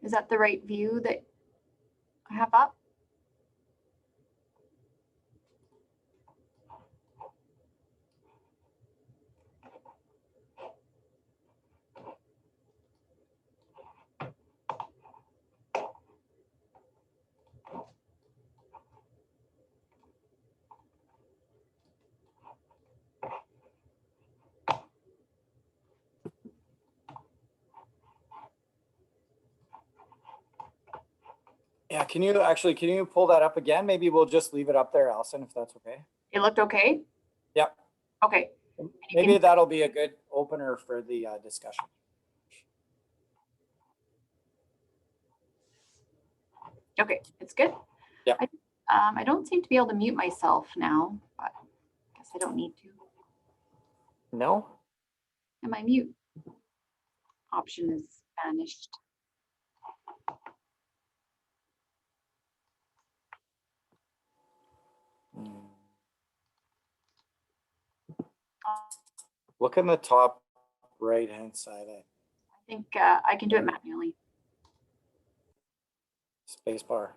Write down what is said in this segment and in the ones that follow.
Is that the right view that I have up? Yeah, can you pull that up again? Maybe we'll just leave it up there, Allison, if that's okay. It looked okay? Yep. Okay. Maybe that'll be a good opener for the discussion. Okay, it's good. Yeah. I don't seem to be able to mute myself now, but I guess I don't need to. No? And my mute option is vanished. Look in the top right-hand side. I think I can do it manually. Space bar.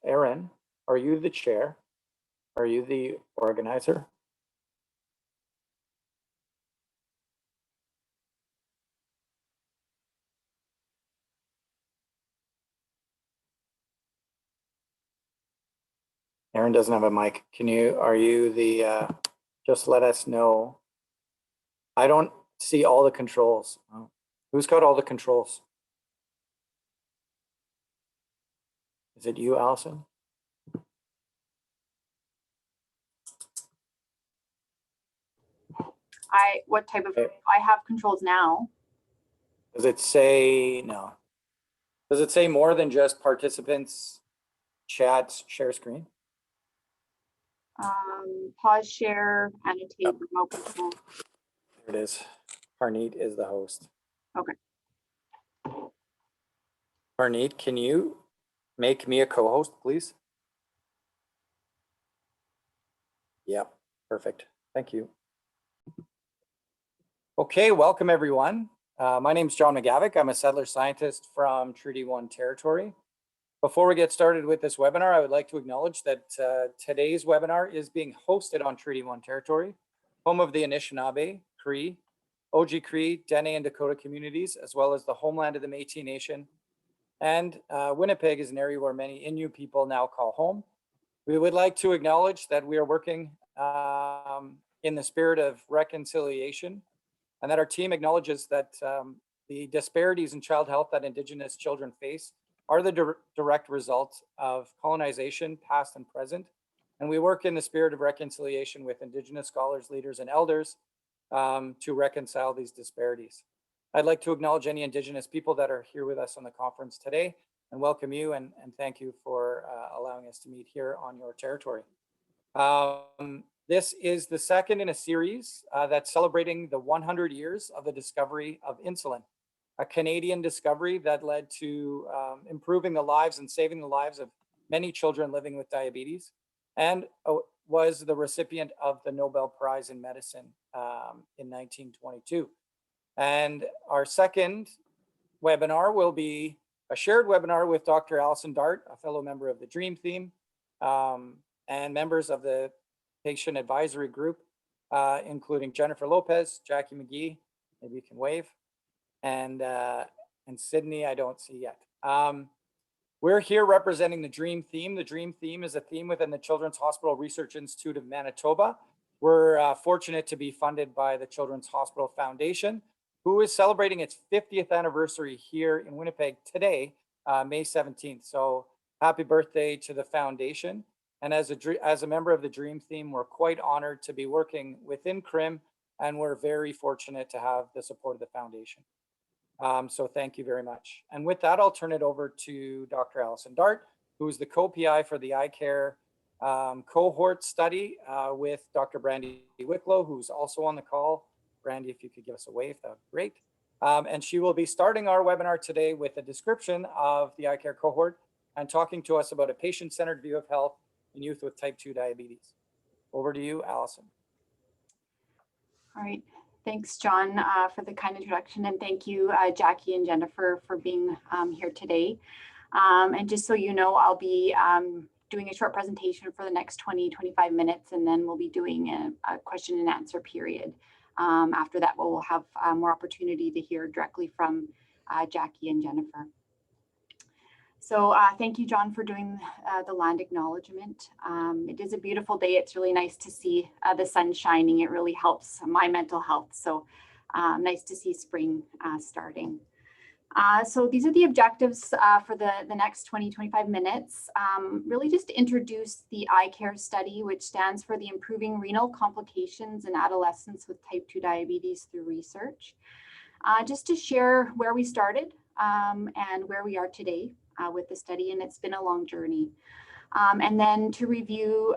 Aaron, are you the chair? Are you the organizer? Aaron doesn't have a mic. Are you the, just let us know. I don't see all the controls. Oh. Who's got all the controls? Is it you, Allison? What type of, I have controls now. Does it say, no. Does it say more than just participants, chats, share screen? Pause share, annotate, remote control. There it is. Harneet is the host. Okay. Harneet, can you make me a co-host, please? Yeah, perfect. Thank you. Okay, welcome everyone. My name is John McGavick. I'm a settler scientist from Treaty 1 territory. Before we get started with this webinar, I would like to acknowledge that today's webinar is being hosted on Treaty 1 territory, home of the Anishinaabe, Cree, Oji-Cree, Dene, and Dakota communities, as well as the homeland of the Métis Nation. And Winnipeg is an area where many Innu people now call home. We would like to acknowledge that we are working in the spirit of reconciliation, and that our team acknowledges that the disparities in child health that Indigenous children face are the direct result of colonization, past and present. And we work in the spirit of reconciliation with Indigenous scholars, leaders, and elders to reconcile these disparities. I'd like to acknowledge any Indigenous people that are here with us on the conference today and welcome you and thank you for allowing us to meet here on your territory. This is the second in a series that's celebrating the 100 years of the discovery of insulin, a Canadian discovery that led to improving the lives and saving the lives of many children living with diabetes, and was the recipient of the Nobel Prize in Medicine in 1922. And our second webinar will be a shared webinar with Dr. Allison Dart, a fellow member of the DREAM team, and members of the patient advisory group, including Jennifer Lopez, Jackie McGee, maybe you can wave, and Sydney, I don't see yet. We're here representing the DREAM theme. The DREAM theme is a theme within the Children's Hospital Research Institute of Manitoba. We're fortunate to be funded by the Children's Hospital Foundation, who is celebrating its 50th anniversary here in Winnipeg today, May 17th. So happy birthday to the foundation. And as a member of the DREAM theme, we're quite honored to be working within CHRIM, and we're very fortunate to have the support of the foundation. So thank you very much. And with that, I'll turn it over to Dr. Allison Dart, who is the co-PI for the iCARE cohort study with Dr. Brandy Wicklow, who's also on the call. Brandy, if you could give us a wave, that would be great. And she will be starting our webinar today with a description of the iCARE cohort and talking to us about a patient-centered view of health in youth with type 2 diabetes. Over to you, Allison. All right. Thanks, John, for the kind introduction. And thank you, Jackie and Jennifer, for being here today. And just so you know, I'll be doing a short presentation for the next 20-25 minutes, and then we'll be doing a question and answer period. After that, we'll have more opportunity to hear directly from Jackie and Jennifer. So thank you, John, for doing the land acknowledgement. It is a beautiful day. It's really nice to see the sun shining. It really helps my mental health. So nice to see spring starting. So these are the objectives for the next 20-25 minutes. Really just to introduce the iCARE study, which stands for the Improving Renal Complications in Adolescents with Type 2 Diabetes Through Research. Just to share where we started and where we are today with the study, and it's been a long journey. And then to review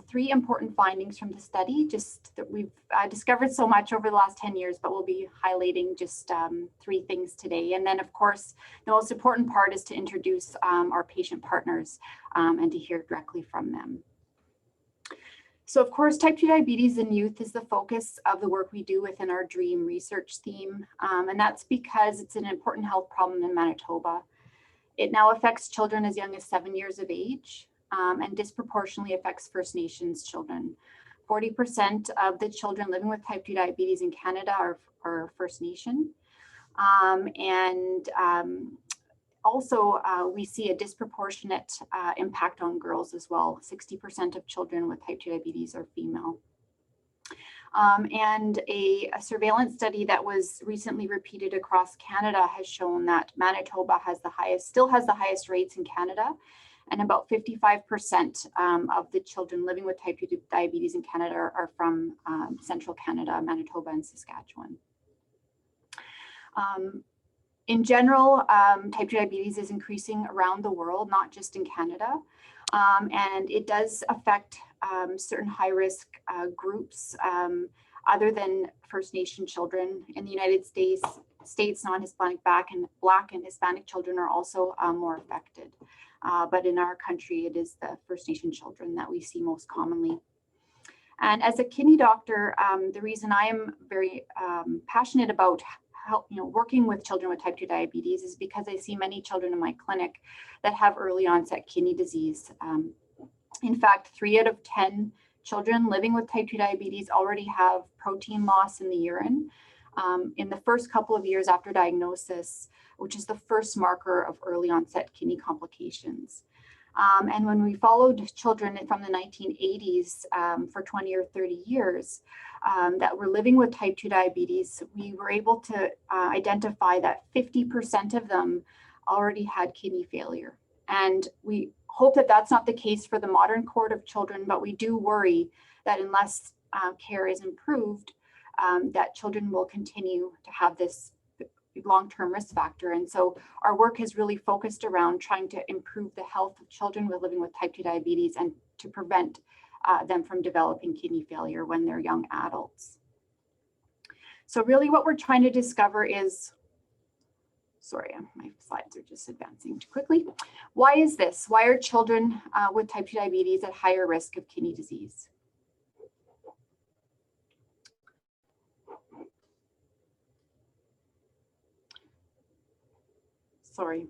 3 important findings from the study, just that we've discovered so much over the last 10 years, but we'll be highlighting just 3 things today. And then, of course, the most important part is to introduce our patient partners and to hear directly from them. So, of course, type 2 diabetes in youth is the focus of the work we do within our DREAM research theme. And that's because it's an important health problem in Manitoba. It now affects children as young as 7 years of age. And disproportionately affects First Nations children. 40% of the children living with type 2 diabetes in Canada are First Nation. Also, we see a disproportionate impact on girls as well. 60% of children with type 2 diabetes are female. And a surveillance study that was recently repeated across Canada has shown that Manitoba still has the highest rates in Canada. And about 55% of the children living with type 2 diabetes in Canada are from central Canada, Manitoba, and Saskatchewan. In general, type 2 diabetes is increasing around the world, not just in Canada. And it does affect certain high-risk groups other than First Nation children. In the United States, non-Hispanic, Black and Hispanic children are also more affected. But in our country, it is the First Nation children that we see most commonly. And as a kidney doctor, the reason I am very passionate about working with children with type 2 diabetes is because I see many children in my clinic that have early onset kidney disease. In fact, 3 out of 10 children living with type 2 diabetes already have protein loss in the urine in the first couple of years after diagnosis, which is the first marker of early onset kidney complications. And when we followed children from the 1980s for 20 or 30 years that were living with type 2 diabetes, we were able to identify that 50% of them already had kidney failure. And we hope that that's not the case for the modern cohort of children, but we do worry that unless care is improved, that children will continue to have this long-term risk factor. And so our work has really focused around trying to improve the health of children living with type 2 diabetes and to prevent them from developing kidney failure when they're young adults. So really what we're trying to discover is, sorry, my slides are just advancing too quickly. Why is this? Why are children with type 2 diabetes at higher risk of kidney disease? Sorry,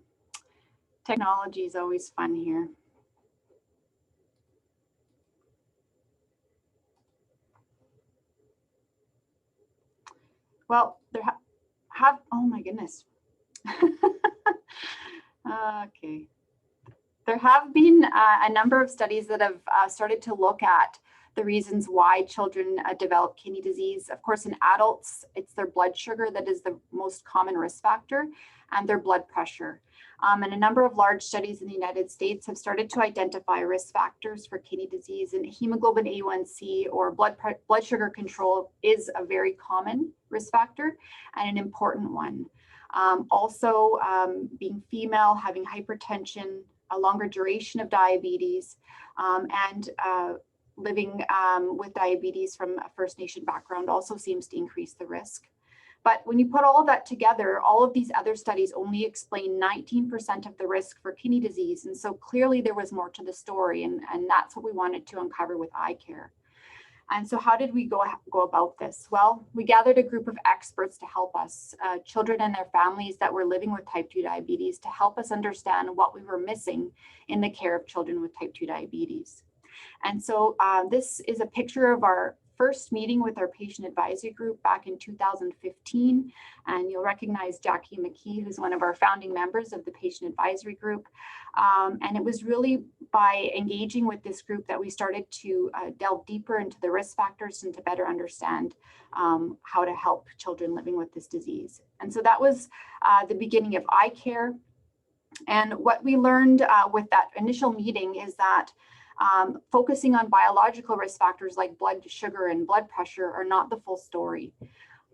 technology is always fun here. Well, oh my goodness. Okay. There have been a number of studies that have started to look at the reasons why children develop kidney disease. Of course, in adults, it's their blood sugar that is the most common risk factor, and their blood pressure. And a number of large studies in the United States have started to identify risk factors for kidney disease, and hemoglobin A1C or blood sugar control is a very common risk factor and an important one. Also, being female, having hypertension, a longer duration of diabetes, and living with diabetes from a First Nation background also seems to increase the risk. But when you put all of that together, all of these other studies only explain 19% of the risk for kidney disease. And so clearly there was more to the story, and that's what we wanted to uncover with iCARE. And so how did we go about this? Well, we gathered a group of experts to help us, children and their families that were living with type 2 diabetes, to help us understand what we were missing in the care of children with type 2 diabetes. And so this is a picture of our first meeting with our patient advisory group back in 2015. And you'll recognize Jackie McKee, who's one of our founding members of the patient advisory group. And it was really by engaging with this group that we started to delve deeper into the risk factors and to better understand how to help children living with this disease. And so that was the beginning of iCARE. And what we learned with that initial meeting is that focusing on biological risk factors like blood sugar and blood pressure are not the full story.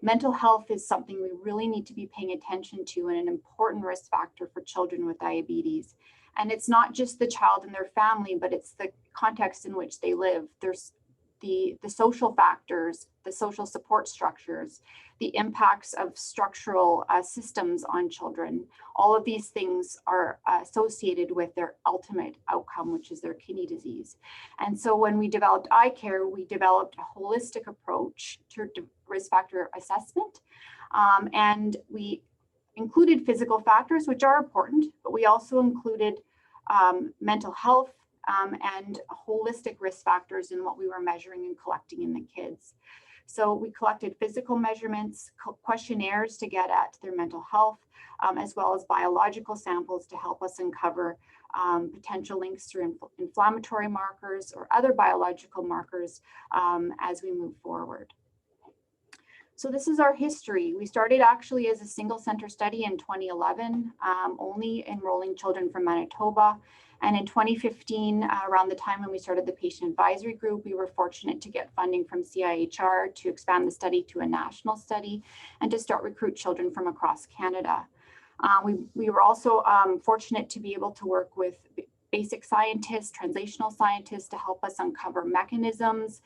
Mental health is something we really need to be paying attention to, and an important risk factor for children with diabetes. And it's not just the child and their family, but it's the context in which they live. There's the social factors, the social support structures, the impacts of structural systems on children. All of these things are associated with their ultimate outcome, which is their kidney disease. And so when we developed iCARE, we developed a holistic approach to risk factor assessment. And we included physical factors, which are important, but we also included mental health, and holistic risk factors in what we were measuring and collecting in the kids. So we collected physical measurements, questionnaires to get at their mental health, as well as biological samples to help us uncover potential links through inflammatory markers or other biological markers as we move forward. So this is our history. We started actually as a single center study in 2011, only enrolling children from Manitoba. And in 2015, around the time when we started the patient advisory group, we were fortunate to get funding from CIHR to expand the study to a national study and to start recruit children from across Canada. We were also fortunate to be able to work with basic scientists, translational scientists to help us uncover mechanisms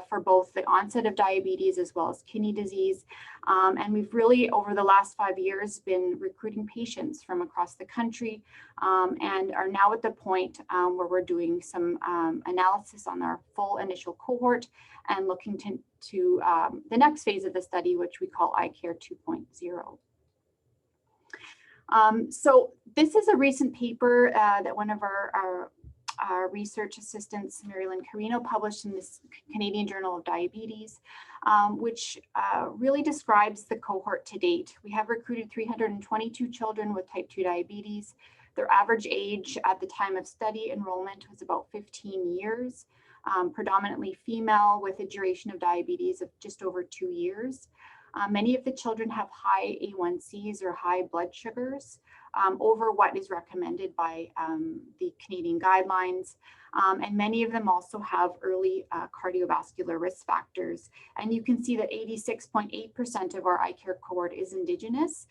for both the onset of diabetes as well as kidney disease. And we've really, over the last 5 years, been recruiting patients from across the country and are now at the point where we're doing some analysis on our full initial cohort and looking to the next phase of the study, which we call iCARE 2.0. So this is a recent paper that one of our research assistants, Marilyn Carino, published in this Canadian Journal of Diabetes, which really describes the cohort to date. We have recruited 322 children with type 2 diabetes. Their average age at the time of study enrollment was about 15 years, predominantly female with a duration of diabetes of just over 2 years. Many of the children have high A1Cs or high blood sugars over what is recommended by the Canadian guidelines. And many of them also have early cardiovascular risk factors. And you can see that 86.8% of our iCARE cohort is Indigenous,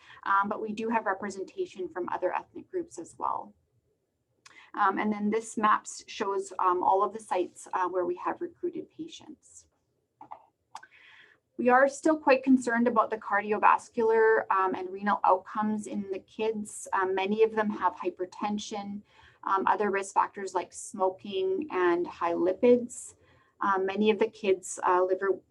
but we do have representation from other ethnic groups as well. And then this map shows all of the sites where we have recruited patients. We are still quite concerned about the cardiovascular and renal outcomes in the kids. Many of them have hypertension, other risk factors like smoking and high lipids. Many of the kids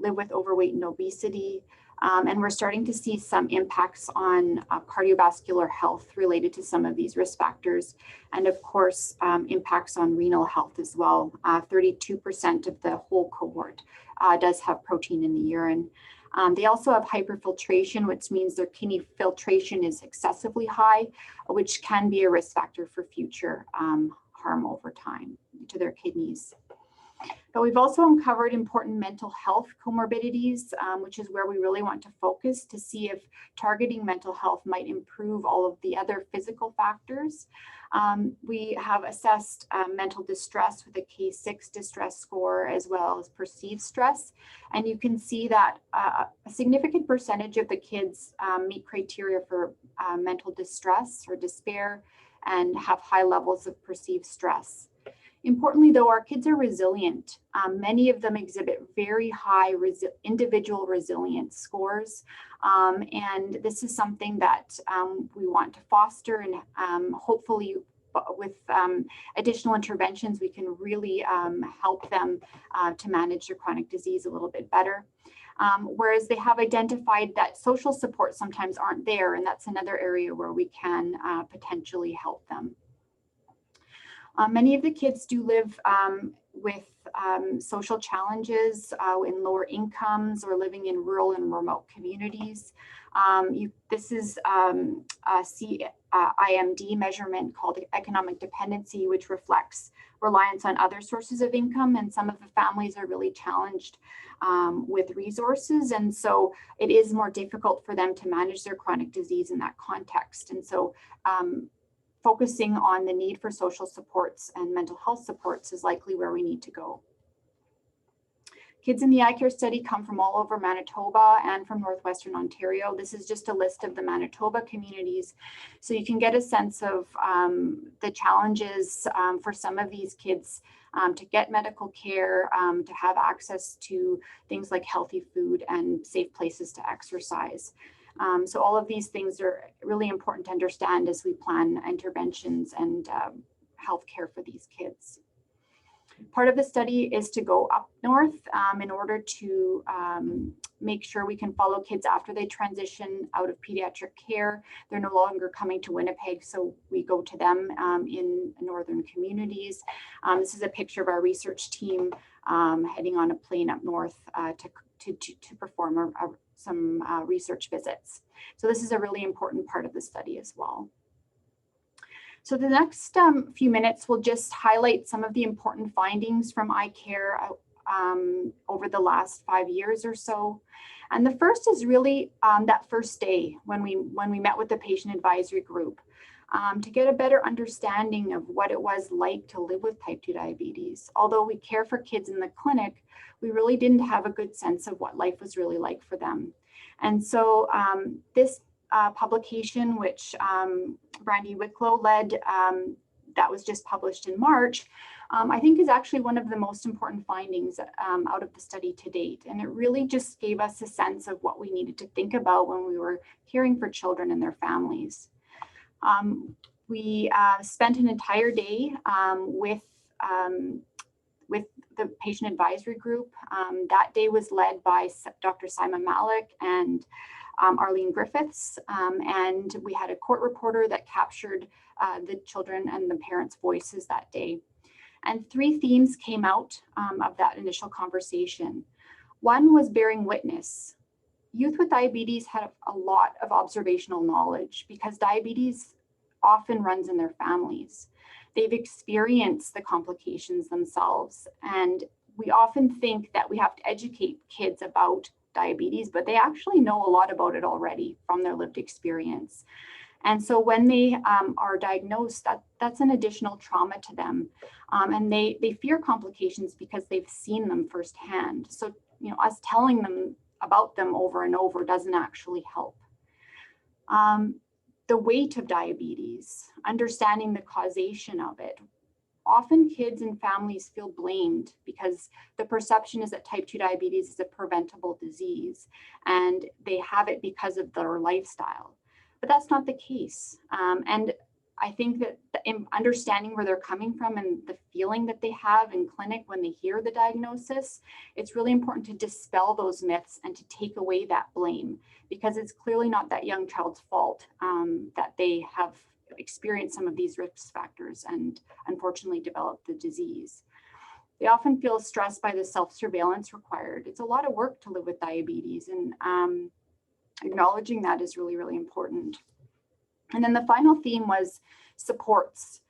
live with overweight and obesity. And we're starting to see some impacts on cardiovascular health related to some of these risk factors. And of course, impacts on renal health as well. 32% of the whole cohort does have protein in the urine. They also have hyperfiltration, which means their kidney filtration is excessively high, which can be a risk factor for future harm over time to their kidneys. But we've also uncovered important mental health comorbidities, which is where we really want to focus to see if targeting mental health might improve all of the other physical factors. We have assessed mental distress with a K6 distress score, as well as perceived stress. And you can see that a significant percentage of the kids meet criteria for mental distress or despair and have high levels of perceived stress. Importantly, though, our kids are resilient. Many of them exhibit very high individual resilience scores. And this is something that we want to foster, and hopefully with additional interventions, we can really help them to manage their chronic disease a little bit better. Whereas they have identified that social support sometimes aren't there, and that's another area where we can potentially help them. Many of the kids do live with social challenges in lower incomes or living in rural and remote communities. This is a IMD measurement called economic dependency, which reflects reliance on other sources of income, and some of the families are really challenged with resources, and so it is more difficult for them to manage their chronic disease in that context. And so focusing on the need for social supports and mental health supports is likely where we need to go. Kids in the iCARE study come from all over Manitoba and from Northwestern Ontario. This is just a list of the Manitoba communities, so you can get a sense of the challenges for some of these kids to get medical care, to have access to things like healthy food and safe places to exercise. So all of these things are really important to understand as we plan interventions and health care for these kids. Part of the study is to go up north in order to make sure we can follow kids after they transition out of pediatric care. They're no longer coming to Winnipeg, so we go to them in northern communities. This is a picture of our research team heading on a plane up north to perform some research visits. So this is a really important part of the study as well. So the next few minutes will just highlight some of the important findings from iCARE over the last 5 years or so. And the first is really that first day when we met with the patient advisory group to get a better understanding of what it was like to live with type 2 diabetes. Although we care for kids in the clinic, we really didn't have a good sense of what life was really like for them. And so this publication, which Brandy Wicklow led, that was just published in March, I think is actually one of the most important findings out of the study to date. And it really just gave us a sense of what we needed to think about when we were caring for children and their families. We spent an entire day with the patient advisory group. That day was led by Dr. Simon Malik and Arlene Griffiths, and we had a court reporter that captured the children and the parents' voices that day. And 3 themes came out of that initial conversation. One was bearing witness. Youth with diabetes had a lot of observational knowledge because diabetes often runs in their families. They've experienced the complications themselves, and we often think that we have to educate kids about diabetes, but they actually know a lot about it already from their lived experience. And so when they are diagnosed, that's an additional trauma to them. And they fear complications because they've seen them firsthand. So, us telling them about them over and over doesn't actually help. The weight of diabetes, understanding the causation of it. Often kids and families feel blamed because the perception is that type 2 diabetes is a preventable disease and they have it because of their lifestyle. But that's not the case. And I think that understanding where they're coming from and the feeling that they have in clinic when they hear the diagnosis, it's really important to dispel those myths and to take away that blame, because it's clearly not that young child's fault that they have experienced some of these risk factors and unfortunately developed the disease. They often feel stressed by the self-surveillance required. It's a lot of work to live with diabetes, and acknowledging that is really, really important. And then the final theme was supports.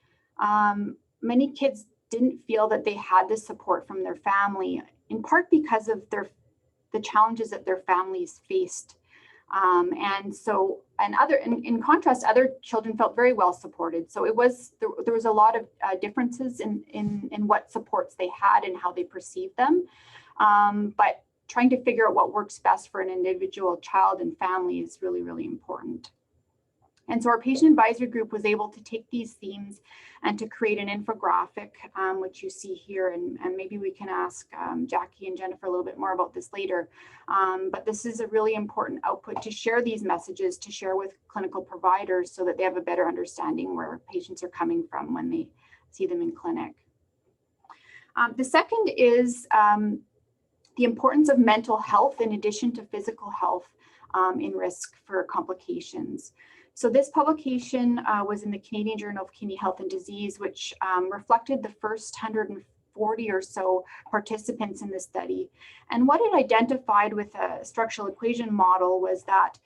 Many kids didn't feel that they had the support from their family, in part because of the challenges that their families faced. In contrast, other children felt very well supported. So there was a lot of differences in what supports they had and how they perceived them. But trying to figure out what works best for an individual child and family is really, really important. And so our patient advisory group was able to take these themes and to create an infographic, which you see here, and maybe we can ask Jackie and Jennifer a little bit more about this later. But this is a really important output to share these messages, to share with clinical providers so that they have a better understanding where patients are coming from when they see them in clinic. The second is the importance of mental health in addition to physical health in risk for complications. So this publication was in the Canadian Journal of Kidney Health and Disease, which reflected the first 140 or so participants in the study. And what it identified with a structural equation model was that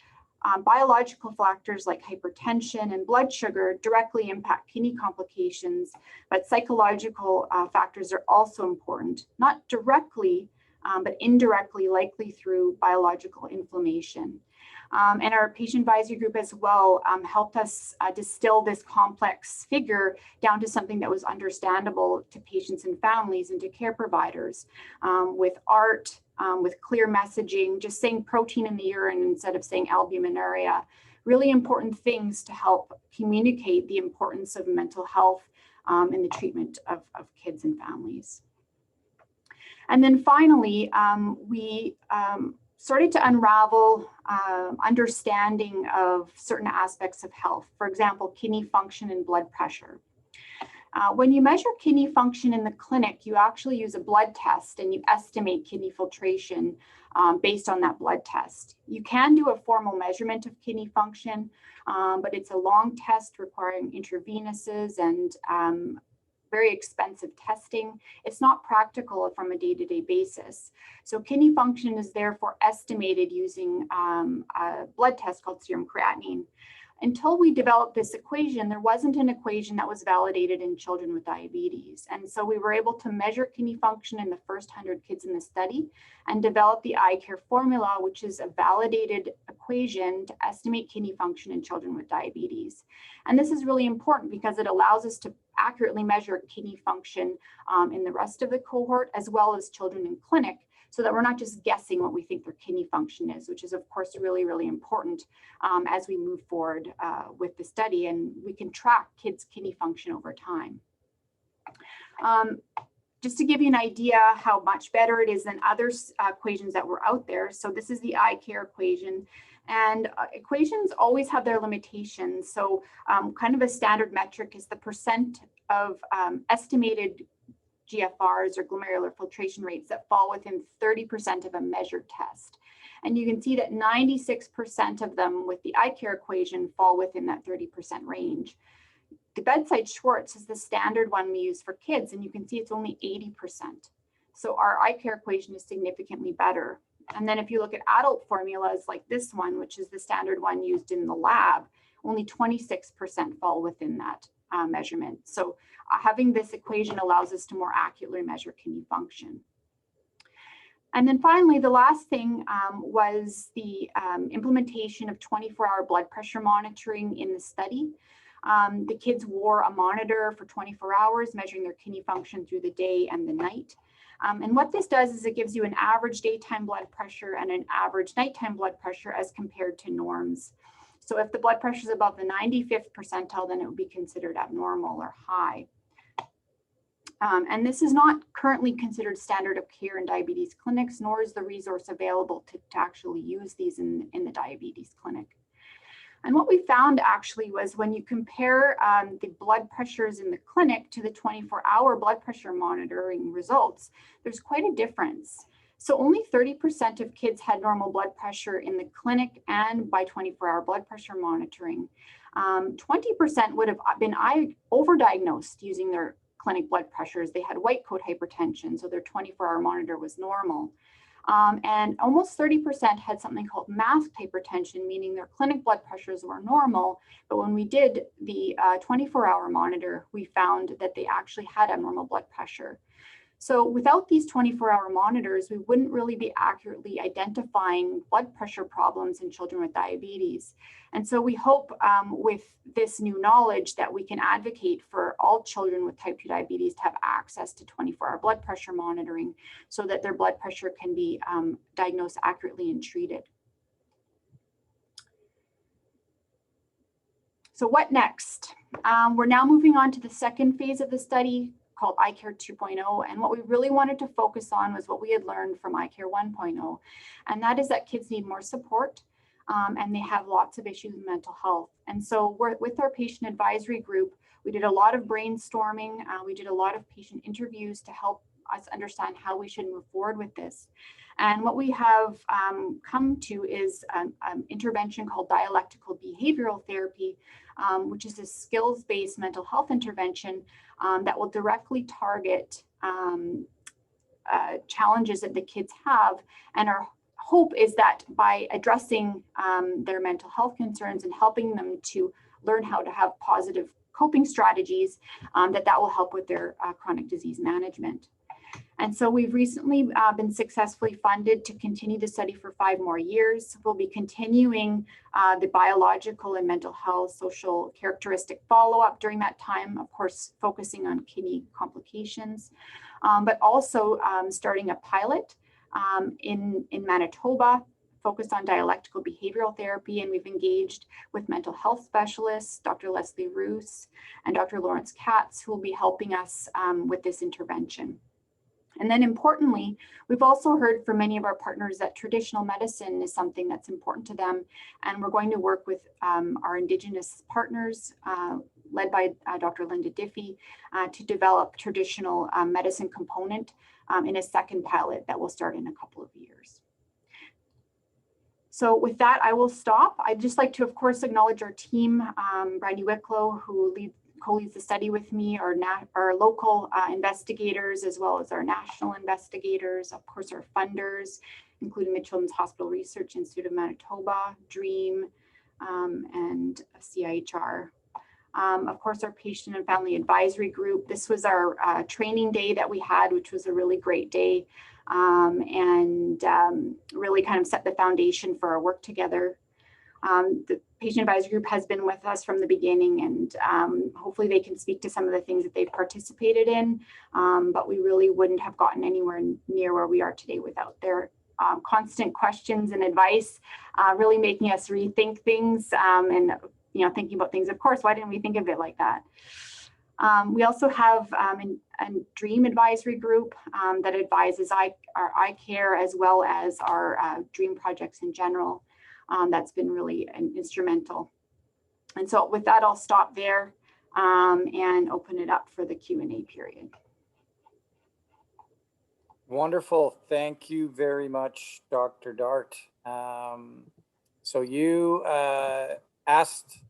biological factors like hypertension and blood sugar directly impact kidney complications, but psychological factors are also important, not directly, but indirectly, likely through biological inflammation. And our patient advisory group as well helped us distill this complex figure down to something that was understandable to patients and families and to care providers, with art, with clear messaging, just saying protein in the urine instead of saying albuminuria. Really important things to help communicate the importance of mental health in the treatment of kids and families. And then finally, we started to unravel understanding of certain aspects of health. For example, kidney function and blood pressure. When you measure kidney function in the clinic, you actually use a blood test and you estimate kidney filtration based on that blood test. You can do a formal measurement of kidney function, but it's a long test requiring intravenous's and very expensive testing. It's not practical from a day-to-day basis. So kidney function is therefore estimated using a blood test called serum creatinine. Until we developed this equation, there wasn't an equation that was validated in children with diabetes. And so we were able to measure kidney function in the first 100 kids in the study and develop the iCARE formula, which is a validated equation to estimate kidney function in children with diabetes. And this is really important because it allows us to accurately measure kidney function in the rest of the cohort, as well as children in clinic, so that we're not just guessing what we think their kidney function is, which is of course really, really important as we move forward with the study, and we can track kids' kidney function over time. Just to give you an idea how much better it is than other equations that were out there. So this is the iCARE equation. And equations always have their limitations. So kind of a standard metric is the percent of estimated GFRs or glomerular filtration rates that fall within 30% of a measured test. And you can see that 96% of them with the iCARE equation fall within that 30% range. The bedside Schwartz is the standard one we use for kids, and you can see it's only 80%. So our iCARE equation is significantly better. And then if you look at adult formulas like this one, which is the standard one used in the lab, only 26% fall within that measurement. So having this equation allows us to more accurately measure kidney function. And then finally, the last thing was the implementation of 24-hour blood pressure monitoring in the study. The kids wore a monitor for 24 hours, measuring their kidney function through the day and the night. And what this does is it gives you an average daytime blood pressure and an average nighttime blood pressure as compared to norms. So if the blood pressure is above the 95th percentile, then it would be considered abnormal or high. And this is not currently considered standard of care in diabetes clinics, nor is the resource available to actually use these in the diabetes clinic. And what we found actually was when you compare the blood pressures in the clinic to the 24-hour blood pressure monitoring results, there's quite a difference. So only 30% of kids had normal blood pressure in the clinic and by 24-hour blood pressure monitoring. 20% would have been overdiagnosed using their clinic blood pressures. They had white coat hypertension, so their 24-hour monitor was normal. And almost 30% had something called masked hypertension, meaning their clinic blood pressures were normal. But when we did the 24-hour monitor, we found that they actually had abnormal blood pressure. So without these 24-hour monitors, we wouldn't really be accurately identifying blood pressure problems in children with diabetes. And so we hope with this new knowledge that we can advocate for all children with type 2 diabetes to have access to 24-hour blood pressure monitoring so that their blood pressure can be diagnosed accurately and treated. So what next? We're now moving on to the second phase of the study, called iCARE 2.0. And what we really wanted to focus on was what we had learned from iCARE 1.0. And that is that kids need more support and they have lots of issues with mental health. And so with our patient advisory group, we did a lot of brainstorming. We did a lot of patient interviews to help us understand how we should move forward with this. And what we have come to is an intervention called dialectical behavioral therapy, which is a skills-based mental health intervention that will directly target challenges that the kids have. And our hope is that by addressing their mental health concerns and helping them to learn how to have positive coping strategies, that will help with their chronic disease management. And so we've recently been successfully funded to continue the study for 5 more years. We'll be continuing the biological and mental health social characteristic follow-up during that time, of course, focusing on kidney complications, but also starting a pilot in Manitoba, focused on dialectical behavioral therapy, and we've engaged with mental health specialists, Dr. Leslie Roos and Dr. Lawrence Katz, who will be helping us with this intervention. And then importantly, we've also heard from many of our partners that traditional medicine is something that's important to them. And we're going to work with our Indigenous partners, led by Dr. Linda Diffie, to develop traditional medicine component in a second pilot that will start in a couple of years. So with that, I will stop. I'd just like to, of course, acknowledge our team, Brandy Wicklow, who co-leads the study with me, our local investigators, as well as our national investigators, of course, our funders, including the Children's Hospital Research Institute of Manitoba, DREAM, and CHR. Of course, our patient and family advisory group. This was our training day that we had, which was a really great day, and really kind of set the foundation for our work together. The patient advisory group has been with us from the beginning, and hopefully they can speak to some of the things that they've participated in, but we really wouldn't have gotten anywhere near where we are today without their constant questions and advice, really making us rethink things and thinking about things. Of course, why didn't we think of it like that? We also have a DREAM advisory group that advises our iCARE as well as our DREAM projects in general. That's been really instrumental. And so with that, I'll stop there and open it up for the Q&A period. Wonderful. Thank you very much, Dr. Dart. So you asked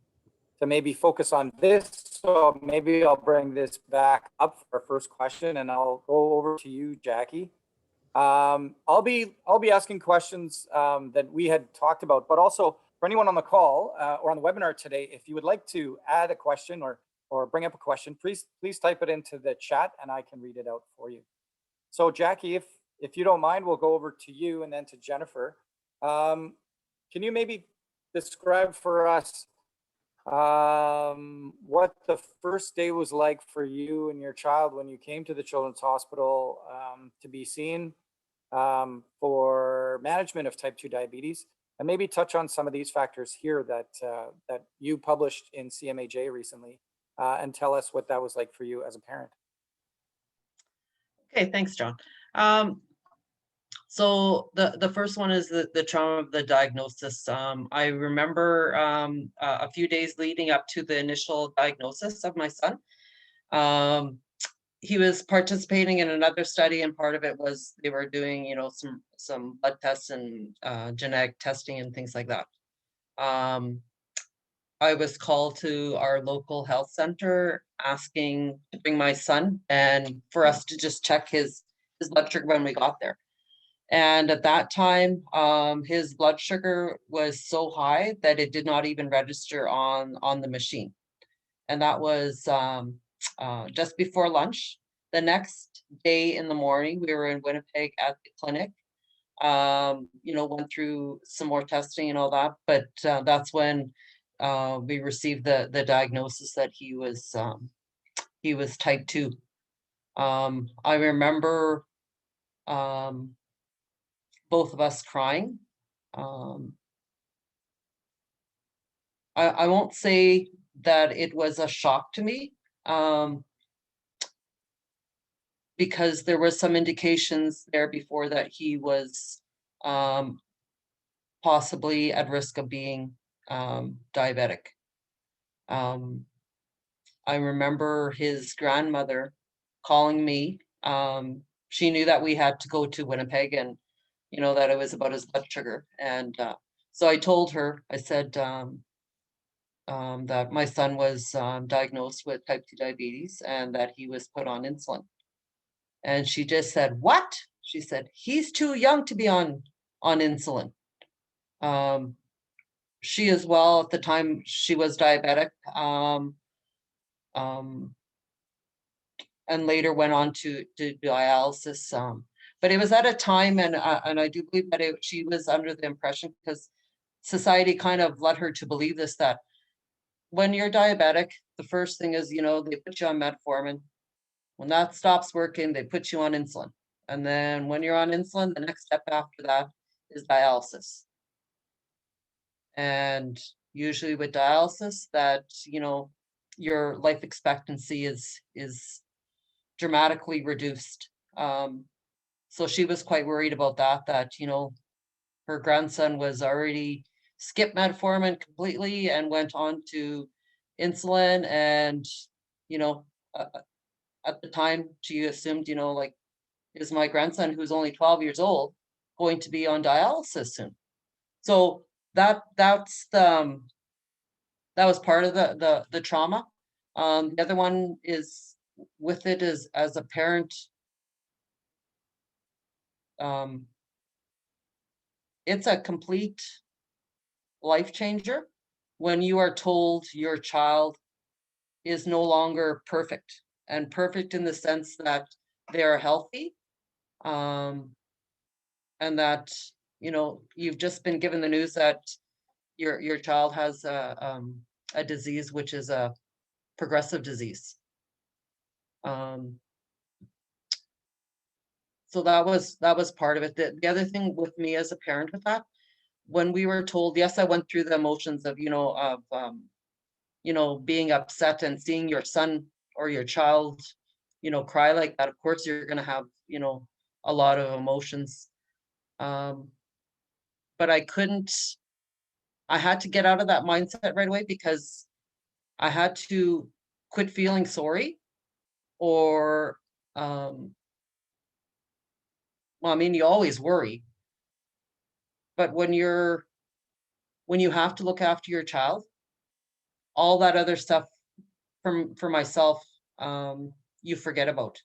to maybe focus on this, so maybe I'll bring this back up for our first question, and I'll go over to you, Jackie. I'll be asking questions that we had talked about, but also for anyone on the call or on the webinar today, if you would like to add a question or bring up a question, please type it into the chat and I can read it out for you. So Jackie, if you don't mind, we'll go over to you and then to Jennifer. Can you maybe describe for us what the first day was like for you and your child when you came to the Children's Hospital to be seen for management of type 2 diabetes, and maybe touch on some of these factors here that you published in CMAJ recently, and tell us what that was like for you as a parent. Okay, thanks, John. So the first one is the trauma of the diagnosis. I remember a few days leading up to the initial diagnosis of my son. He was participating in another study, and part of it was they were doing, some blood tests and genetic testing and things like that. I was called to our local health center asking to bring my son and for us to just check his blood sugar when we got there. And at that time, his blood sugar was so high that it did not even register on the machine. And that was just before lunch. The next day in the morning, we were in Winnipeg at the clinic. Went through some more testing and all that, but that's when we received the diagnosis that he was type 2. I remember both of us crying. I won't say that it was a shock to me, because there was some indications there before that he was possibly at risk of being diabetic. I remember his grandmother calling me. She knew that we had to go to Winnipeg, and that it was about his blood sugar. And so I told her, I said that my son was diagnosed with type 2 diabetes and that he was put on insulin. And she just said, "What?" She said, "He's too young to be on insulin." She as well, at the time, she was diabetic, and later went on to dialysis. But it was at a time, and I do believe that she was under the impression, because society kind of led her to believe this, that when you're diabetic, the first thing is, they put you on metformin. When that stops working, they put you on insulin. And then when you're on insulin, the next step after that is dialysis. And usually with dialysis, that, your life expectancy is dramatically reduced. So she was quite worried about that, her grandson was already skipped metformin completely and went on to insulin. And, at the time she assumed, like, is my grandson, who's only 12 years old, going to be on dialysis soon? So that was part of the trauma. The other one is with it is, as a parent, it's a complete life changer when you are told your child is no longer perfect, and perfect in the sense that they are healthy, and that you've just been given the news that your child has a disease which is a progressive disease. So that was part of it. The other thing with me as a parent with that, when we were told, yes, I went through the emotions of being upset and seeing your son or your child cry like that. Of course you're going to have a lot of emotions, but I had to get out of that mindset right away, because I had to quit feeling sorry, or well, I mean, you always worry, but when you have to look after your child, all that other stuff for myself, you forget about,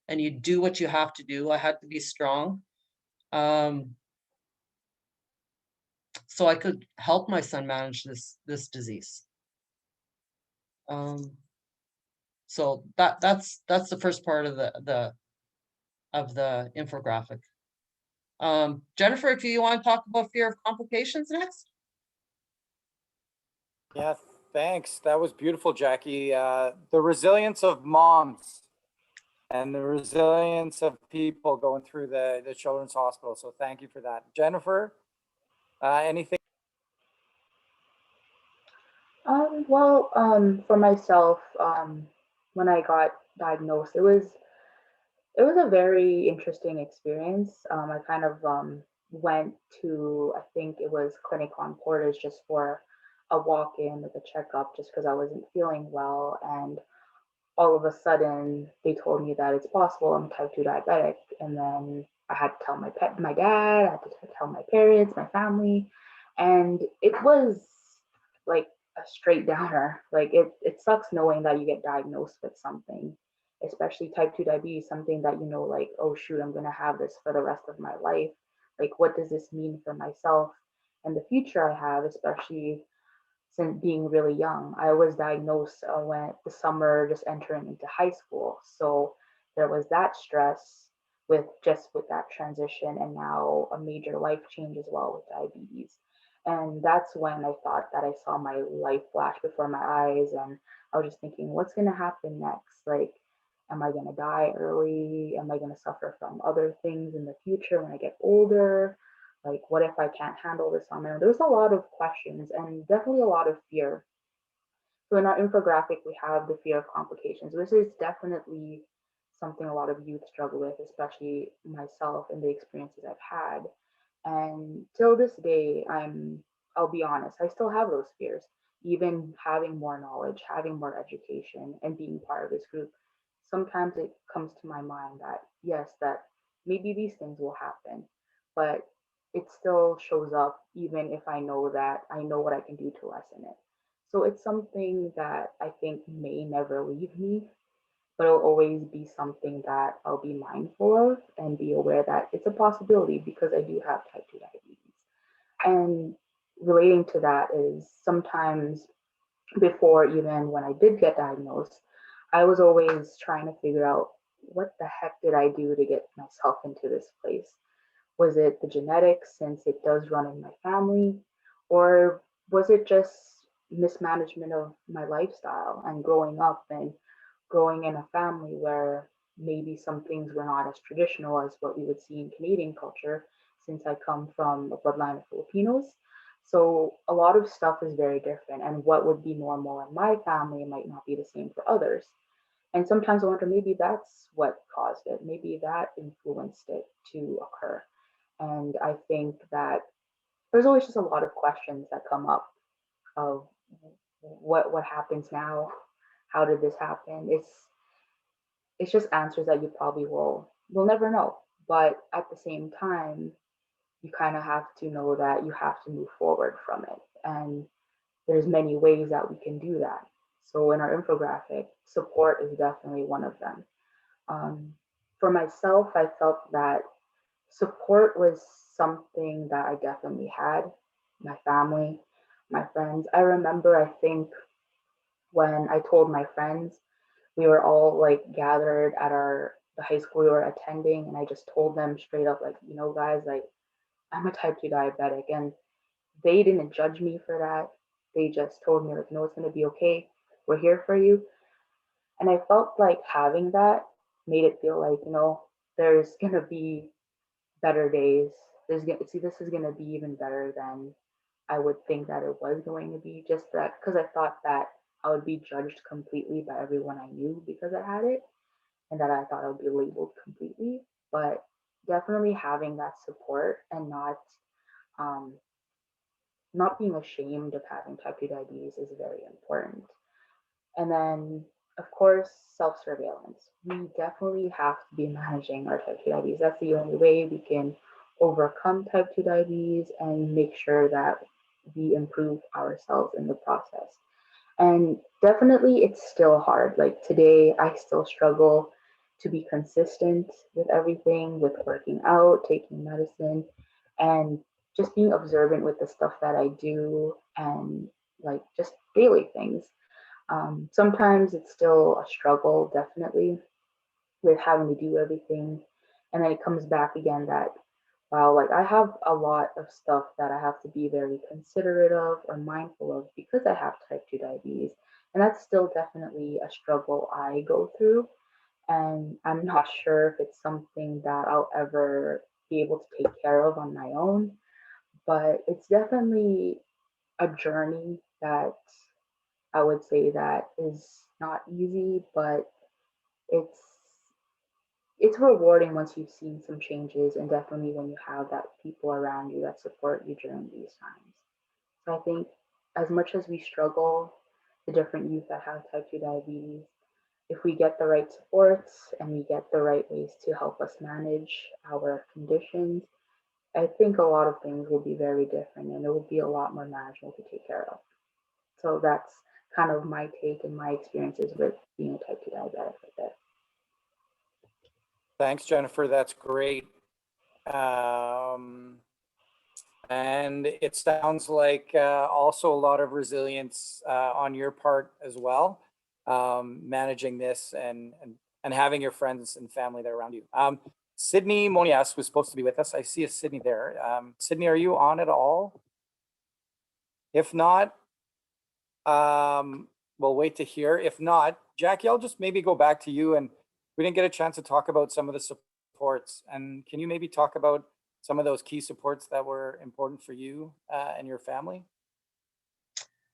and you do what you have to do. I had to be strong, so I could help my son manage this disease. So that's the first part of the infographic. Jennifer, do you want to talk about fear of complications next? Yeah, thanks. That was beautiful, Jackie. The resilience of moms and the resilience of people going through the children's hospital. So thank you for that. Jennifer, anything? For myself, when I got diagnosed, it was a very interesting experience. I kind of went to, I think it was Clinic on Portage, just for a walk-in, like a checkup, just because I wasn't feeling well. And all of a sudden, they told me that it's possible I'm type 2 diabetic. And then I had to tell my dad, I had to tell my parents, my family. And it was like a straight downer. Like it sucks knowing that you get diagnosed with something, especially type 2 diabetes, something that like, oh shoot, I'm gonna have this for the rest of my life. Like, what does this mean for myself and the future I have, especially since being really young. I was diagnosed when the summer just entering into high school. So there was that stress with that transition, and now a major life change as well with diabetes. And that's when I thought that I saw my life flash before my eyes, and I was just thinking, what's going to happen next? Like, am I going to die early? Am I going to suffer from other things in the future when I get older? Like, what if I can't handle this on my own? There's a lot of questions and definitely a lot of fear. So in our infographic, we have the fear of complications, which is definitely something a lot of youth struggle with, especially myself and the experiences I've had. And till this day, I'll be honest, I still have those fears. Even having more knowledge, having more education, and being part of this group, sometimes it comes to my mind that yes, that maybe these things will happen, but it still shows up even if I know that I know what I can do to lessen it. So it's something that I think may never leave me, but it'll always be something that I'll be mindful of and be aware that it's a possibility because I do have type 2 diabetes. And relating to that is sometimes before even when I did get diagnosed, I was always trying to figure out what the heck did I do to get myself into this place? Was it the genetics since it does run in my family? Or was it just mismanagement of my lifestyle and growing up and growing in a family where maybe some things were not as traditional as what we would see in Canadian culture, since I come from a bloodline of Filipinos. So a lot of stuff is very different, and what would be normal in my family might not be the same for others. And sometimes I wonder maybe that's what caused it, maybe that influenced it to occur. And I think that there's always just a lot of questions that come up of what happens now, how did this happen? It's just answers that you probably will never know. But at the same time, you kind of have to know that you have to move forward from it. And there's many ways that we can do that. So in our infographic, support is definitely one of them. Um, for myself, I felt that support was something that I definitely had. My family, my friends. I remember, I think, when I told my friends, we were all like gathered at the high school we were attending, and I just told them straight up, like, guys, like, I'm a type 2 diabetic, and they didn't judge me for that. They just told me, like, it's gonna be okay. We're here for you. And I felt like having that made it feel like, there's gonna be better days. This is gonna be even better than I would think that it was going to be. Just that because I thought that I would be judged completely by everyone I knew because I had it, and that I thought I would be labeled completely. But definitely having that support and um, not being ashamed of having type 2 diabetes is very important. And then, of course, self surveillance. We definitely have to be managing our type 2 diabetes. That's the only way we can overcome type 2 diabetes and make sure that we improve ourselves in the process. And definitely, it's still hard. Like today, I still struggle to be consistent with everything, with working out, taking medicine, and just being observant with the stuff that I do and like just daily things. Sometimes it's still a struggle, definitely, with having to do everything. And then it comes back again that, wow, like I have a lot of stuff that I have to be very considerate of or mindful of because I have type 2 diabetes. And that's still definitely a struggle I go through. And I'm not sure if it's something that I'll ever be able to take care of on my own, but it's definitely a journey that I would say that is not easy, but it's it's rewarding once you've seen some changes, and definitely when you have that people around you that support you during these times. So I think as much as we struggle, the different youth that have type 2 diabetes, if we get the right supports and we get the right ways to help us manage our conditions, I think a lot of things will be very different and it will be a lot more manageable to take care of. So that's kind of my take and my experiences with being a type 2 diabetic right there. Thanks, Jennifer. That's great. And it sounds like also a lot of resilience on your part as well, managing this and having your friends and family there around you. Sydney Monias was supposed to be with us. I see a Sydney there. Sydney, are you on at all? If not, we'll wait to hear. If not, Jackie, I'll just maybe go back to you. And we didn't get a chance to talk about some of the supports. And can you maybe talk about some of those key supports that were important for you and your family?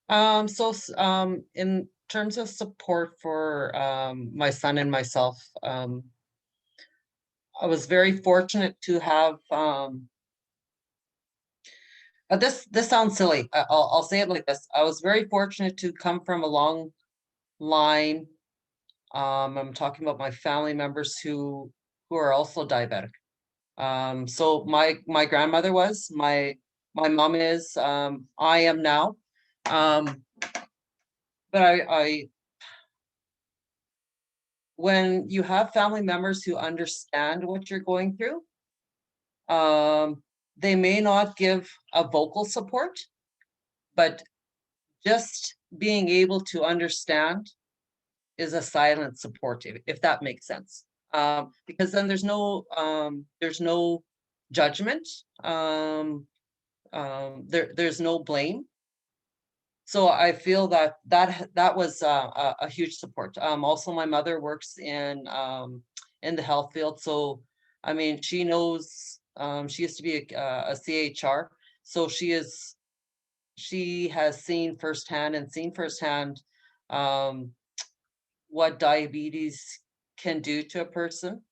In terms of support for my son and myself, I was very fortunate to have this sounds silly. I'll say it like this. I was very fortunate to come from a long line. I'm talking about my family members who are also diabetic. So my grandmother was, my mom is, I am now. But I when you have family members who understand what you're going through, they may not give a vocal support, but just being able to understand is a silent support, if that makes sense. Because then there's no judgment. There's no blame. So I feel that was a huge support. Also, my mother works in the health field, so I mean, she knows. She used to be a CHR, so she has seen firsthand what diabetes can do to a person.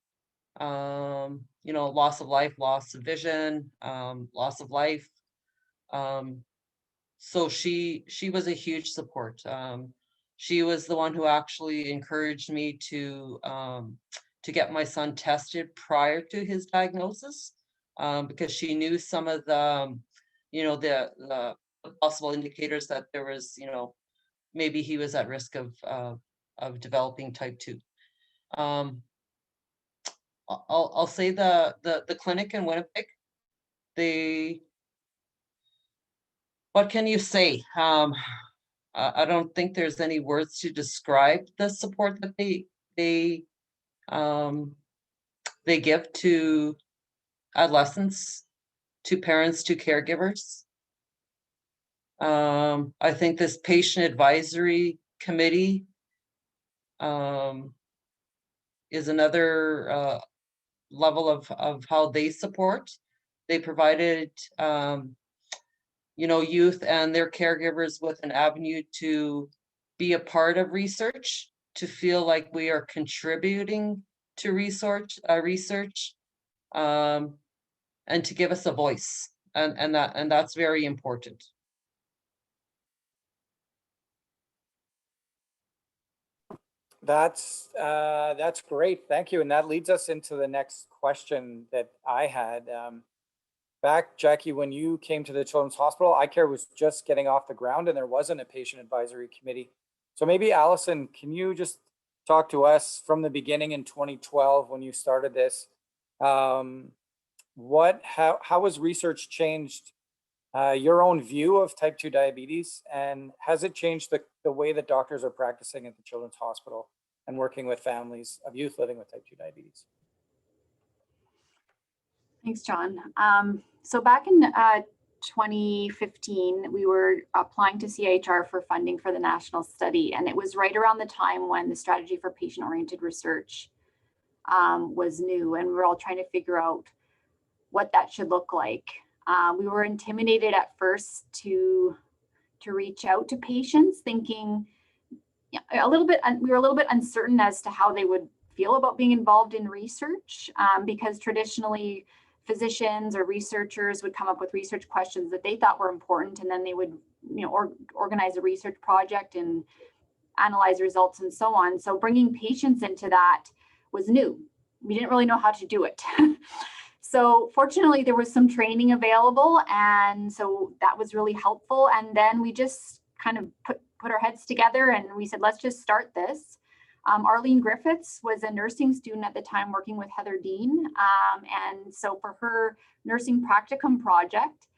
You know, loss of life, loss of vision, loss of life. So she was a huge support. She was the one who actually encouraged me to get my son tested prior to his diagnosis, because she knew some of the, you know, the possible indicators that there was, you know, maybe he was at risk of developing type 2. I'll say the clinic in Winnipeg, what can you say? I don't think there's any words to describe the support that they give to adolescents, to parents, to caregivers. I think this patient advisory committee is another level of how they support. They provided you know, youth and their caregivers with an avenue to be a part of research, to feel like we are contributing to research, and to give us a voice, and that's very important. That's great. Thank you. And that leads us into the next question that I had. Back, Jackie, when you came to the Children's Hospital, iCARE was just getting off the ground and there wasn't a patient advisory committee. So maybe Allison, can you just talk to us from the beginning in 2012 when you started this? How has research changed your own view of type 2 diabetes, and has it changed the way that doctors are practicing at the Children's Hospital and working with families of youth living with type 2 diabetes? Thanks, John. So back in 2015, we were applying to CHR for funding for the national study, and it was right around the time when the strategy for patient-oriented research was new, and we were all trying to figure out what that should look like. We were intimidated at first to reach out to patients, thinking we were a little bit uncertain as to how they would feel about being involved in research, because traditionally physicians or researchers would come up with research questions that they thought were important, and then they would, you know, organize a research project and analyze results and so on. So bringing patients into that was new. We didn't really know how to do it. So fortunately, there was some training available, and so that was really helpful. And then we just kind of put our heads together and we said, let's just start this. Arlene Griffiths was a nursing student at the time working with Heather Dean. And so for her nursing practicum project,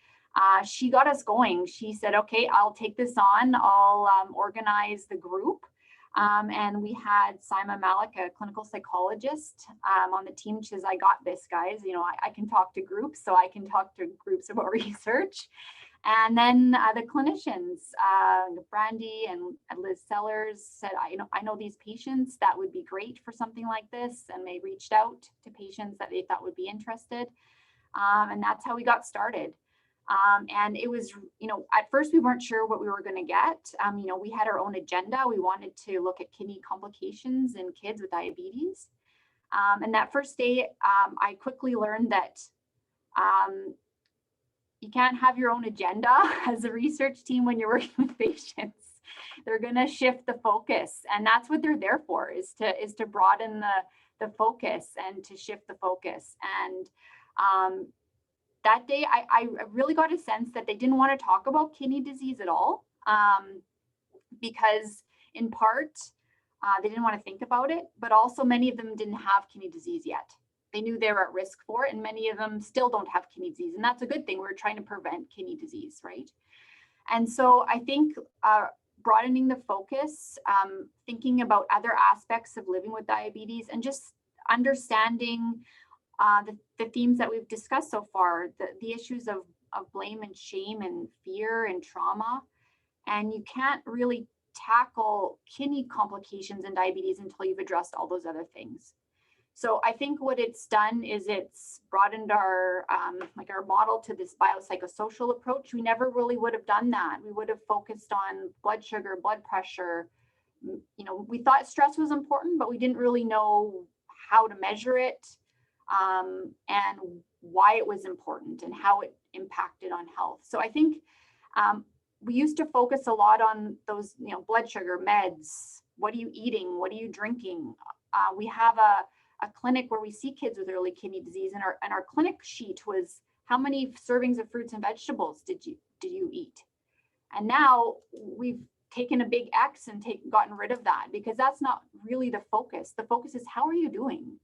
she got us going. She said, okay, I'll take this on. I'll organize the group. And we had Simon Malik, a clinical psychologist, on the team. She says, I got this, guys. You know, I can talk to groups, so I can talk to groups about research. And then the clinicians, Brandy and Liz Sellers said, I know these patients, that would be great for something like this. And they reached out to patients that they thought would be interested. And that's how we got started. And it was, you know, at first we weren't sure what we were going to get. You know, we had our own agenda. We wanted to look at kidney complications in kids with diabetes. And that first day, I quickly learned that you can't have your own agenda as a research team when you're working with patients. They're going to shift the focus, and that's what they're there for, is to broaden the focus and to shift the focus. And that day, I really got a sense that they didn't want to talk about kidney disease at all, because in part, they didn't want to think about it, but also many of them didn't have kidney disease yet. They knew they were at risk for it, and many of them still don't have kidney disease, and that's a good thing. We're trying to prevent kidney disease, right? And so I think broadening the focus, thinking about other aspects of living with diabetes, and just understanding the themes that we've discussed so far, the issues of blame and shame and fear and trauma. And you can't really tackle kidney complications and diabetes until you've addressed all those other things. So I think what it's done is it's broadened our our model to this biopsychosocial approach. We never really would have done that. We would have focused on blood sugar, blood pressure. You know, we thought stress was important, but we didn't really know how to measure it, and why it was important and how it impacted on health. So I think we used to focus a lot on those, you know, blood sugar, meds. What are you eating? What are you drinking? We have a clinic where we see kids with early kidney disease, and our clinic sheet was, how many servings of fruits and vegetables did you eat? And now we've taken a big X and gotten rid of that, because that's not really the focus. The focus is, how are you doing?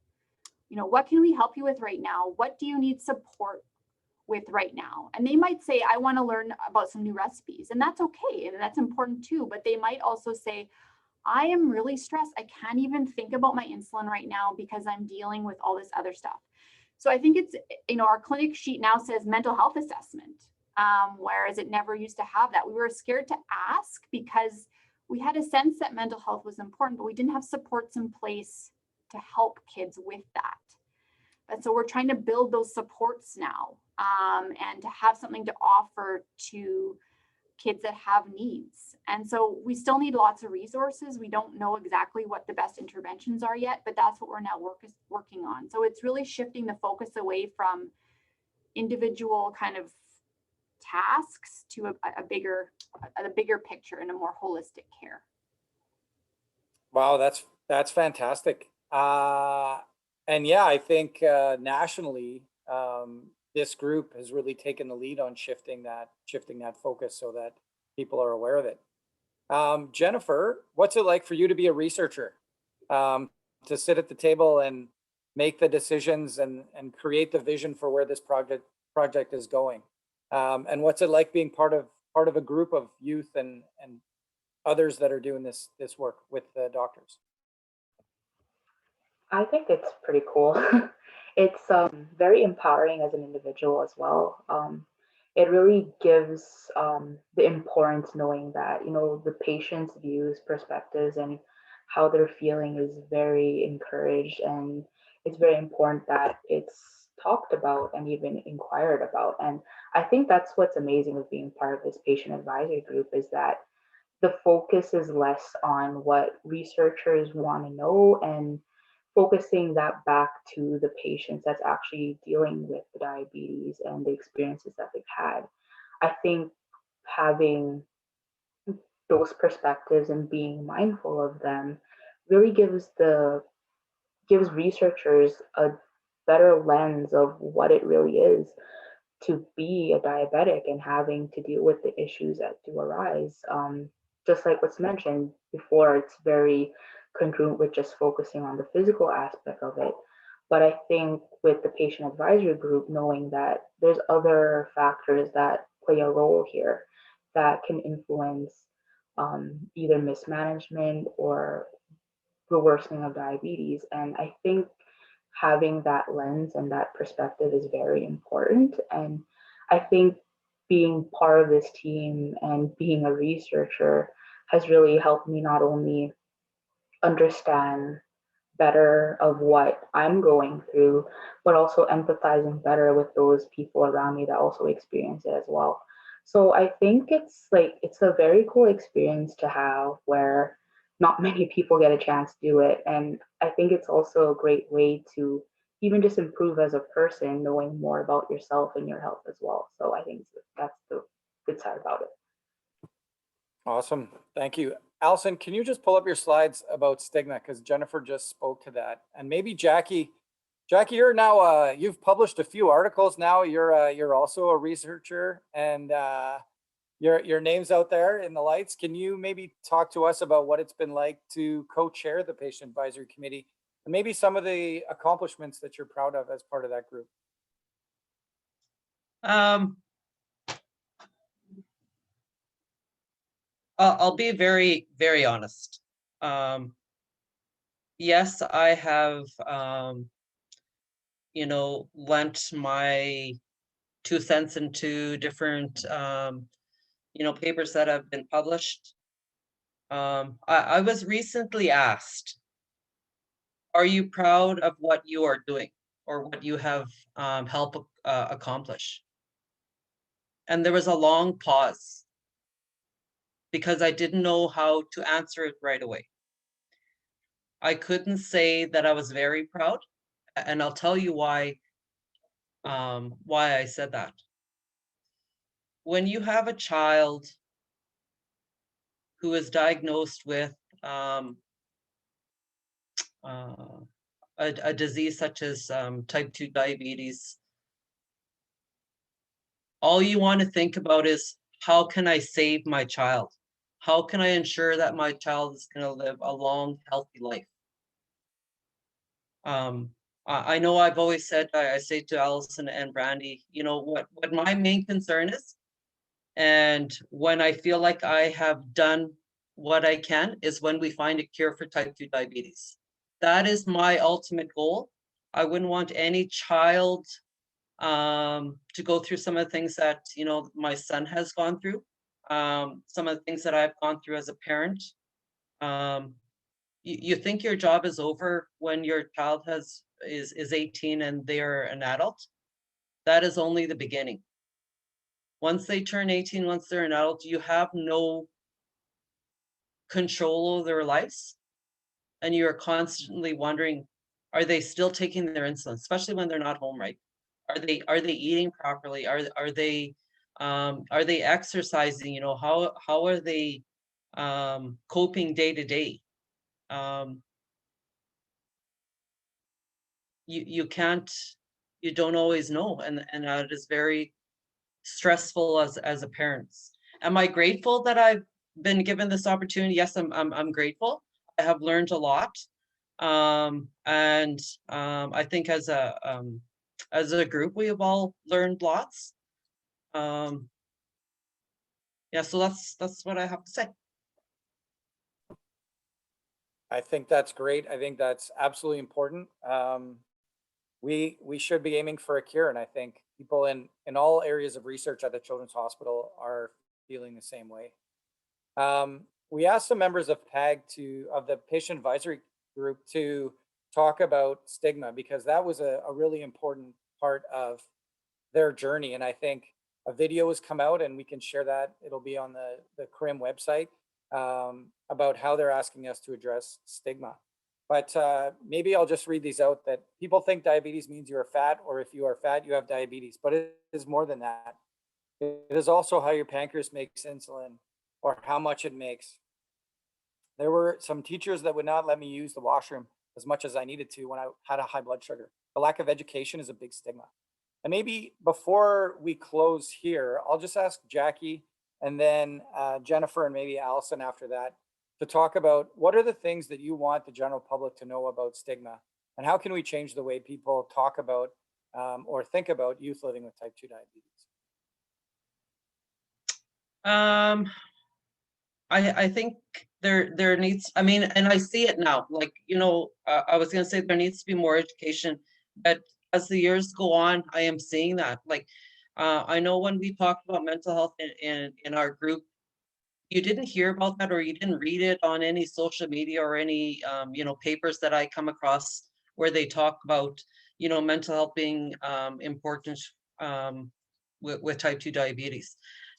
You know, what can we help you with right now? What do you need support with right now? And they might say, I want to learn about some new recipes, and that's okay, and that's important too. But they might also say, I am really stressed. I can't even think about my insulin right now because I'm dealing with all this other stuff. So I think it's, you know, our clinic sheet now says mental health assessment, whereas it never used to have that. We were scared to ask because we had a sense that mental health was important, but we didn't have supports in place to help kids with that. And so we're trying to build those supports now, and to have something to offer to kids that have needs. And so we still need lots of resources. We don't know exactly what the best interventions are yet, but that's what we're now working on. So it's really shifting the focus away from individual kind of tasks to a bigger picture and a more holistic care. Wow, that's fantastic. And yeah, I think nationally, this group has really taken the lead on shifting that focus so that people are aware of it. Jennifer, what's it like for you to be a researcher, to sit at the table and make the decisions and create the vision for where this project is going? And what's it like being part of a group of youth and others that are doing this work with the doctors? I think it's pretty cool. It's very empowering as an individual as well. It really gives the importance knowing that, you know, the patient's views, perspectives, and how they're feeling is very encouraged, and it's very important that it's talked about and even inquired about. And I think that's what's amazing with being part of this patient advisory group, is that the focus is less on what researchers want to know and focusing that back to the patients that's actually dealing with the diabetes and the experiences that they've had. I think having those perspectives and being mindful of them really gives researchers a better lens of what it really is to be a diabetic and having to deal with the issues that do arise. Just like what's mentioned before, it's very congruent with just focusing on the physical aspect of it. But I think with the patient advisory group, knowing that there's other factors that play a role here that can influence either mismanagement or the worsening of diabetes. And I think having that lens and that perspective is very important. And I think being part of this team and being a researcher has really helped me not only understand better of what I'm going through, but also empathizing better with those people around me that also experience it as well. So I think it's a very cool experience to have where not many people get a chance to do it. And I think it's also a great way to even just improve as a person, knowing more about yourself and your health as well. So I think that's the good side about it. Awesome. Thank you. Allison, can you just pull up your slides about stigma? Because Jennifer just spoke to that. And maybe Jackie, you're now, you've published a few articles now. You're also a researcher and your name's out there in the lights. Can you maybe talk to us about what it's been like to co-chair the Patient Advisory Committee and maybe some of the accomplishments that you're proud of as part of that group? I'll be very, very honest. Yes, I have, lent my 2 cents into different, papers that have been published. I was recently asked, are you proud of what you are doing or what you have helped accomplish? And there was a long pause because I didn't know how to answer it right away. I couldn't say that I was very proud, and I'll tell you why I said that. When you have a child who is diagnosed with a disease such as type 2 diabetes, all you want to think about is, how can I save my child? How can I ensure that my child is going to live a long, healthy life? I know I've always said, I say to Allison and Brandy, what my main concern is, and when I feel like I have done what I can, is when we find a cure for type 2 diabetes. That is my ultimate goal. I wouldn't want any child to go through some of the things that, my son has gone through, some of the things that I've gone through as a parent. You think your job is over when your child is 18 and they're an adult. That is only the beginning. Once they turn 18, once they're an adult, you have no control over their lives. And you're constantly wondering, are they still taking their insulin, especially when they're not home, right? Are they eating properly? Are they exercising? How are they coping day to day? You don't always know, and it is very stressful as a parent. Am I grateful that I've been given this opportunity? Yes, I'm grateful. I have learned a lot, and I think as a group we have all learned lots. Yeah, so that's what I have to say. I think that's great. I think that's absolutely important. We should be aiming for a cure, and I think people in all areas of research at the Children's Hospital are feeling the same way. We asked some members of PAG of the Patient Advisory Group to talk about stigma because that was a really important part of their journey, and I think a video has come out, and we can share that. It'll be on the CHRIM website about how they're asking us to address stigma. But maybe I'll just read these out. That people think diabetes means you are fat, or if you are fat, you have diabetes. But it is more than that. It is also how your pancreas makes insulin or how much it makes. There were some teachers that would not let me use the washroom as much as I needed to when I had a high blood sugar. The lack of education is a big stigma. And maybe before we close here, I'll just ask Jackie and then Jennifer and maybe Allison after that. to talk about what are the things that you want the general public to know about stigma, and how can we change the way people talk about or think about youth living with type 2 diabetes? I think there needs, I mean, and I see it now, like, you know, I was gonna say there needs to be more education, but as the years go on, I am seeing that. Like, I know when we talked about mental health in our group, you didn't hear about that, or you didn't read it on any social media or any, you know, papers that I come across where they talk about, you know, mental health being important with type 2 diabetes.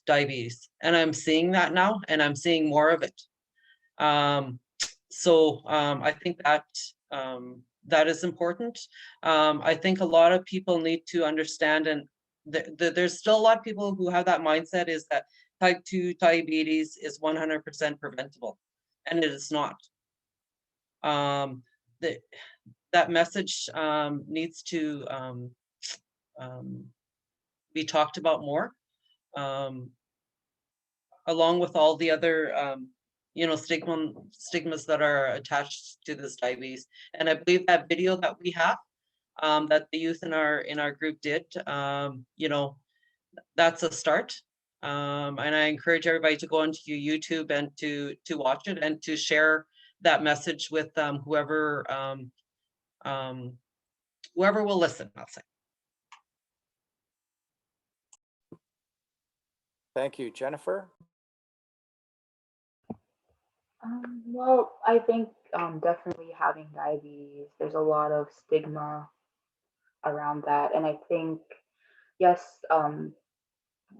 And I'm seeing that now, and I'm seeing more of it. I think that that is important. I think a lot of people need to understand, and there's still a lot of people who have that mindset, is that type 2 diabetes is 100% preventable, and it is not. That message needs to be talked about more, along with all the other you know, stigmas that are attached to this diabetes. And I believe that video that we have, that the youth in our group did, you know, that's a start. And I encourage everybody to go onto YouTube and to watch it and to share that message with whoever whoever will listen, I'll say. Thank you. Jennifer? Well, I think definitely having diabetes, there's a lot of stigma around that. And I think, yes,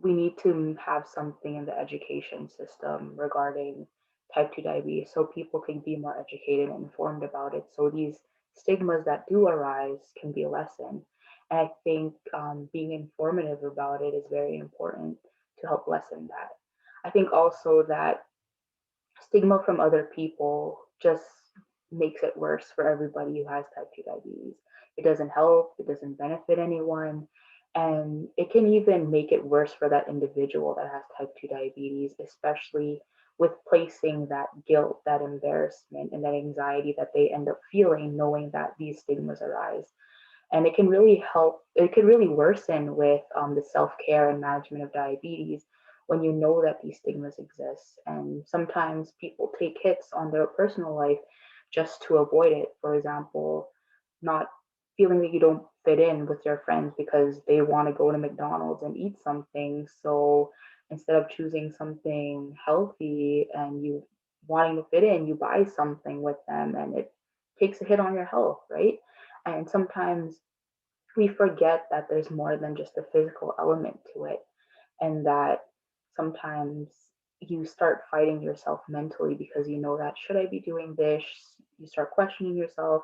we need to have something in the education system regarding type 2 diabetes so people can be more educated and informed about it. So these stigmas that do arise can be lessened. And I think being informative about it is very important to help lessen that. I think also that stigma from other people just makes it worse for everybody who has type 2 diabetes. It doesn't help, it doesn't benefit anyone, and it can even make it worse for that individual that has type 2 diabetes, especially with placing that guilt, that embarrassment, and that anxiety that they end up feeling knowing that these stigmas arise. And it can really help, it could really worsen with the self-care and management of diabetes when you know that these stigmas exist. And sometimes people take hits on their personal life just to avoid it. For example, not feeling that you don't fit in with your friends because they want to go to McDonald's and eat something. So instead of choosing something healthy and you wanting to fit in, you buy something with them, and it takes a hit on your health, right? And sometimes we forget that there's more than just a physical element to it, and that sometimes you start fighting yourself mentally because you know that, should I be doing this? You start questioning yourself,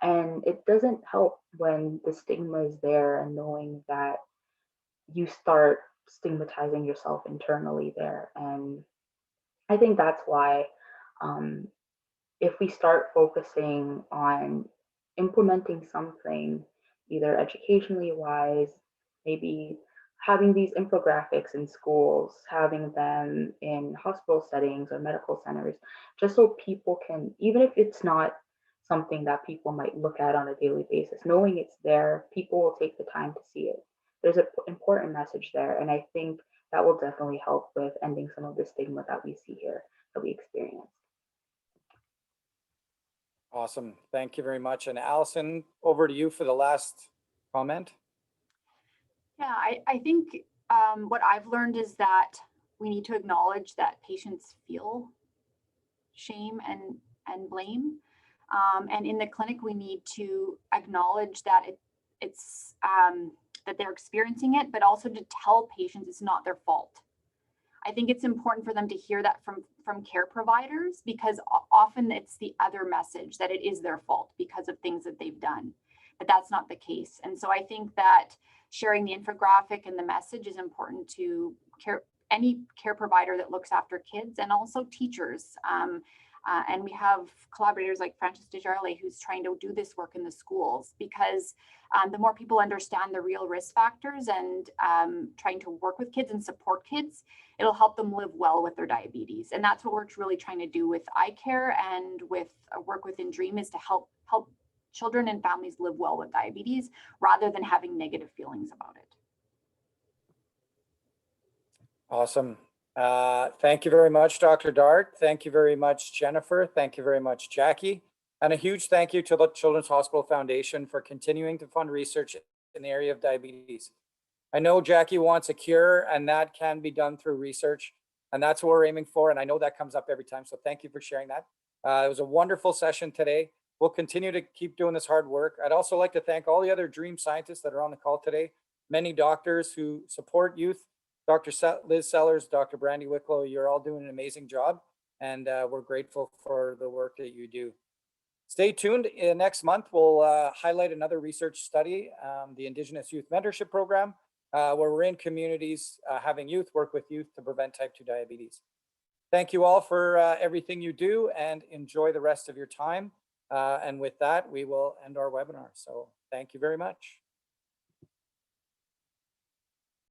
and it doesn't help when the stigma is there, and knowing that you start stigmatizing yourself internally there. And I think that's why um, if we start focusing on implementing something, either educationally wise, maybe having these infographics in schools, having them in hospital settings or medical centers, just so people can, even if it's not something that people might look at on a daily basis, knowing it's there, people will take the time to see it. There's an important message there. And I think that will definitely help with ending some of the stigma that we see here, that we experience. Awesome. Thank you very much. And Allison, over to you for the last comment. Yeah, I think what I've learned is that we need to acknowledge that patients feel shame and blame. And in the clinic, we need to acknowledge that it's that they're experiencing it, but also to tell patients it's not their fault. I think it's important for them to hear that from care providers, because often it's the other message that it is their fault because of things that they've done, but that's not the case. And so I think that sharing the infographic and the message is important to any care provider that looks after kids, and also teachers. And we have collaborators like Francis Desjardins, who's trying to do this work in the schools, because the more people understand the real risk factors and trying to work with kids and support kids, it'll help them live well with their diabetes. And that's what we're really trying to do with iCARE and with work within DREAM, is to help children and families live well with diabetes rather than having negative feelings about it. Awesome. Thank you very much, Dr. Dart. Thank you very much, Jennifer. Thank you very much, Jackie. And a huge thank you to the Children's Hospital Foundation for continuing to fund research in the area of diabetes. I know Jackie wants a cure, and that can be done through research, and that's what we're aiming for. And I know that comes up every time, so thank you for sharing that. It was a wonderful session today. We'll continue to keep doing this hard work. I'd also like to thank all the other DREAM scientists that are on the call today, many doctors who support youth, Dr. Liz Sellers, Dr. Brandy Wicklow. You're all doing an amazing job, and we're grateful for the work that you do. Stay tuned. Next month, we'll highlight another research study, the Indigenous Youth Mentorship Program, where we're in communities having youth work with youth to prevent type 2 diabetes. Thank you all for everything you do, and enjoy the rest of your time. And with that, we will end our webinar. So thank you very much.